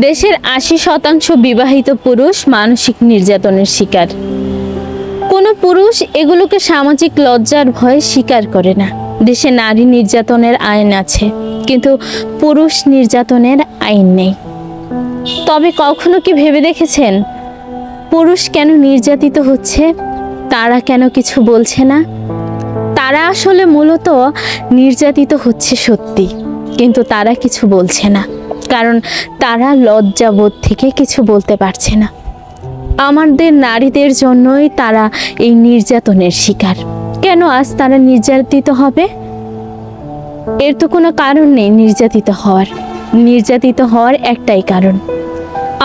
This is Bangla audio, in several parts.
দেশের ৮০% বিবাহিত পুরুষ মানসিক নির্যাতনের শিকার। কোনো পুরুষ এগুলোকে সামাজিক লজ্জার ভয়ে স্বীকার করে না। দেশে নারী নির্যাতনের আইন আছে, কিন্তু পুরুষ নির্যাতনের আইন নেই। তবে কখনো কি ভেবে দেখেছেন পুরুষ কেন নির্যাতিত হচ্ছে? তারা কেন কিছু বলছে না? তারা আসলে মূলত নির্যাতিত হচ্ছে সত্যি, কিন্তু তারা কিছু বলছে না, কারণ তারা লজ্জাবোধ থেকে কিছু বলতে পারছে না। আমাদের নারীদের জন্যই তারা এই নির্যাতনের শিকার। কেন আজ তারা নির্যাতিত হবে? এর তো কোনো কারণ নেই নির্যাতিত হওয়ার একটাই কারণ,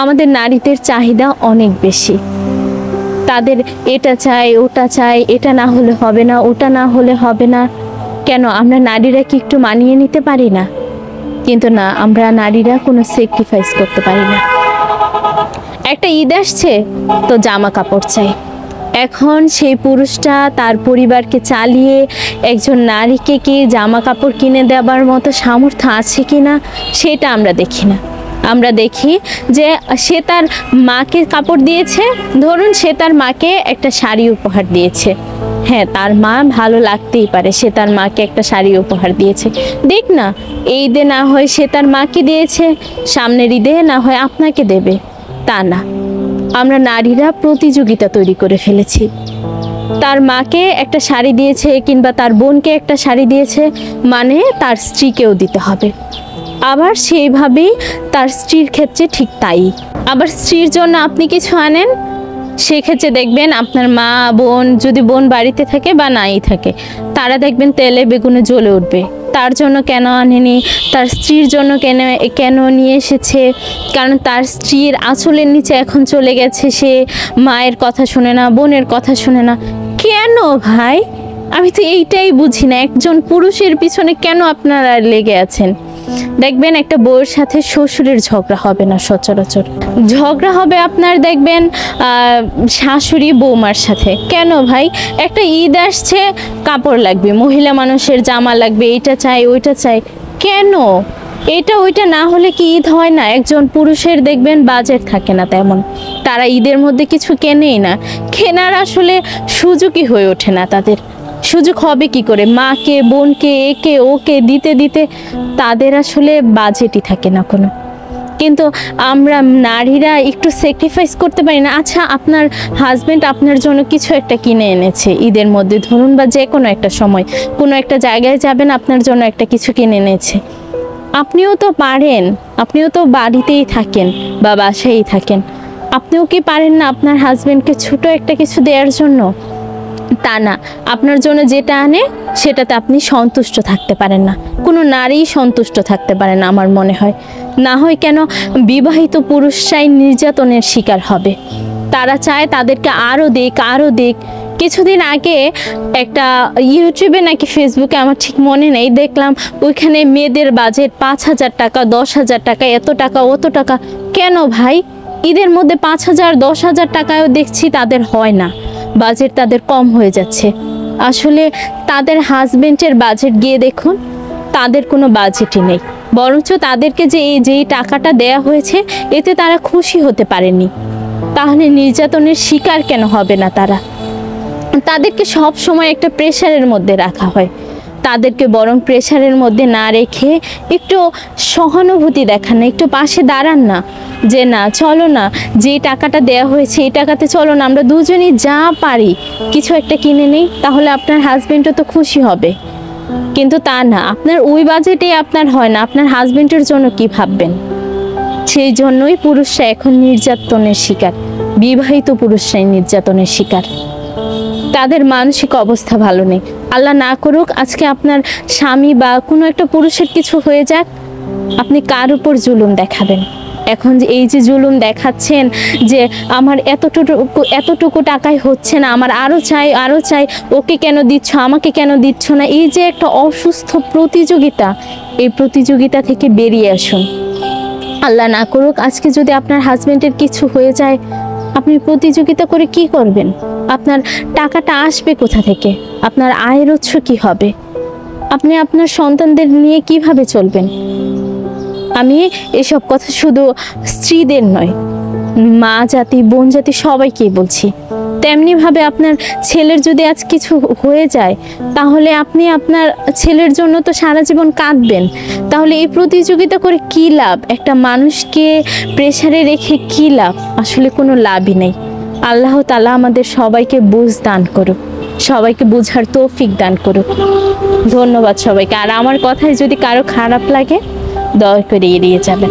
আমাদের নারীদের চাহিদা অনেক বেশি। তাদের এটা চাই, ওটা চাই, এটা না হলে হবে না, ওটা না হলে হবে না। কেন আমরা নারীরা কি একটু মানিয়ে নিতে পারি না? কিন্তু না, আমরা নারীরা কোনো স্যাক্রিফাইস করতে পারি না। একটা ঈদ আসছে তো জামা কাপড় চাই। এখন সেই পুরুষটা তার পরিবারকে চালিয়ে একজন নারীকে কি জামা কাপড় কিনে দেওয়ার মতো সামর্থ্য আছে কি না সেটা আমরা দেখি না। আমরা দেখি যে সে তার মাকে কাপড় দিয়েছে, ধরুন সে তার মাকে একটা শাড়ি উপহার দিয়েছে। হ্যাঁ, তার মা ভালো লাগতেই পারে, সে তার মাকে একটা শাড়ি উপহার দিয়েছে। দেখ না, এই ঈদে না হয় সে তার মাকে দিয়েছে, সামনের ঈদে না হয় আপনাকে দেবে। তা না, আমরা নারীরা প্রতিযোগিতা তৈরি করে ফেলেছি। তার মাকে একটা শাড়ি দিয়েছে কিংবা তার বোনকে একটা শাড়ি দিয়েছে, মানে তার স্ত্রীকেও দিতে হবে। আবার সেইভাবেই তার স্ত্রীর ক্ষেত্রে ঠিক তাই। আবার স্ত্রীর জন্য আপনি কিছু আনেন, সেক্ষেত্রে দেখবেন আপনার মা বোন, যদি বোন বাড়িতে থাকে বা নাই থাকে, তারা দেখবেন তেলে বেগুনে জ্বলে উঠবে। তার জন্য কেন আনেনি, তার স্ত্রীর জন্য কেন নিয়ে এসেছে? কারণ তার স্ত্রীর আঁচলের নিচে এখন চলে গেছে, সে মায়ের কথা শুনে না, বোনের কথা শুনে না। কেন ভাই? আমি তো এইটাই বুঝি না, একজন পুরুষের পিছনে কেন আপনারা লেগে আছেন? দেখবেন একটা বউয়ের সাথে শ্বশুরের ঝগড়া হবে না, সচরাচর ঝগড়া হবে আপনার দেখবেন শাশুড়ি বৌমার সাথে। কেন ভাই? একটা ঈদ আসছে, কাপড় লাগবে, মহিলা মানুষের জামা লাগবে, এটা চাই ওইটা চাই। কেন? এটা ওইটা না হলে কি ঈদ হয় না? একজন পুরুষের দেখবেন বাজেট থাকে না তেমন, তারা ঈদের মধ্যে কিছু কেনেই না, কেনার আসলে সুযোগই হয়ে ওঠে না তাদের। সুযোগ হবে কি করে? মাকে বোনকে একে ওকে দিতে দিতে তাদের আসলে বাজেটই থাকে না কোনো। কিন্তু আমরা নারীরা একটু স্যাক্রিফাইস করতে পারি না। আচ্ছা, আপনার হাজবেন্ড আপনার জন্য কিছু একটা কিনে এনেছে ঈদের মধ্যে, ধরুন বা যে কোনো একটা সময় কোনো একটা জায়গায় যাবেন, আপনার জন্য একটা কিছু কিনে এনেছে। আপনিও তো পারেন, আপনিও তো বাড়িতেই থাকেন বা বাসায়ই থাকেন, আপনিও কি পারেন না আপনার হাজবেন্ডকে ছোট একটা কিছু দেওয়ার জন্য? তা না, আপনার জন্য যেটা আনে সেটাতে আপনি সন্তুষ্ট থাকতে পারেন না। কোনো নারী সন্তুষ্ট থাকতে পারে না আমার মনে হয়। না হয় কেন বিবাহিত পুরুষরাই নির্যাতনের শিকার হবে? তারা চায় তাদেরকে আরও দিক। কিছুদিন আগে একটা ইউটিউবে নাকি ফেসবুকে, আমার ঠিক মনে নেই, দেখলাম ওইখানে মেয়েদের বাজেট 5,000 টাকা, 10,000 টাকা, এত টাকা অত টাকা। কেন ভাই? ঈদের মধ্যে 5,000 10,000 টাকাও দেখছি তাদের হয় না, বাজেট তাদের কম হয়ে যাচ্ছে। আসলে তাদের হাজবেন্ডের বাজেট গিয়ে দেখুন, তাদের কোনো বাজেটই নেই, বরঞ্চ তাদেরকে যেই টাকাটা দেয়া হয়েছে এতে তারা খুশি হতে পারেনি। তাহলে নির্যাতনের শিকার কেন হবে না তারা? তাদেরকে সব সময় একটা প্রেশারের মধ্যে রাখা হয়। তাদেরকে বরং প্রেশারের মধ্যে না রেখে একটু সহানুভূতি দেখান না, একটু পাশে দাঁড়ান না, যে না চলো না, যে টাকাটা দেয়া হয়েছে এই টাকাতে চলো না, আমরা দুজনেই যা পারি কিছু একটা কিনে নেই, তাহলে আপনার হাজবেন্ডও তো খুশি হবে। কিন্তু তা না, আপনার ওই বাজেটে আপনার হয় না, আপনার হাজবেন্ডের জন্য কি ভাববেন? সেই জন্যই পুরুষরা এখন নির্যাতনের শিকার, বিবাহিত পুরুষরাই নির্যাতনের শিকার। তাদের মানসিক অবস্থা ভালো নেই। আল্লাহ না করুক আজকে আপনার স্বামী বা কোনো একটা পুরুষের কিছু হয়ে যাক, আপনি কার উপর জুলুম দেখাবেন? এখন যে এই যে জুলুম দেখাচ্ছেন যে আমার এতটুকু টাকায় হচ্ছে না, আমার আরও চাই, ওকে কেন দিচ্ছ, আমাকে কেন দিচ্ছ না, এই যে একটা অসুস্থ প্রতিযোগিতা, এই প্রতিযোগিতা থেকে বেরিয়ে আসুন। আল্লাহ না করুক আজকে যদি আপনার হাজবেন্ডের কিছু হয়ে যায়, আপনি প্রতিযোগিতা করে কি করবেন? আপনার টাকাটা আসবে কোথা থেকে? আপনার আয়ের উৎস কি হবে? আপনি আপনার সন্তানদের নিয়ে কিভাবে চলবেন? আমি এসব কথা শুধু স্ত্রীদের নয়, মা জাতি, বোন জাতি সবাইকেই বলছি। তেমনিভাবে আপনার ছেলের যদি আজ কিছু হয়ে যায়, তাহলে আপনি আপনার ছেলের জন্য তো সারা জীবন কাঁদবেন। তাহলে এই প্রতিযোগিতা করে কী লাভ? একটা মানুষকে প্রেসারে রেখে কী লাভ? আসলে কোনো লাভই নেই। আল্লাহ তাআলা আমাদের সবাইকে বুঝ দান করুক, সবাইকে বুঝার তৌফিক দান করুক। ধন্যবাদ সবাইকে। আর আমার কথায় যদি কারো খারাপ লাগে, দয়া করে এড়িয়ে যাবেন।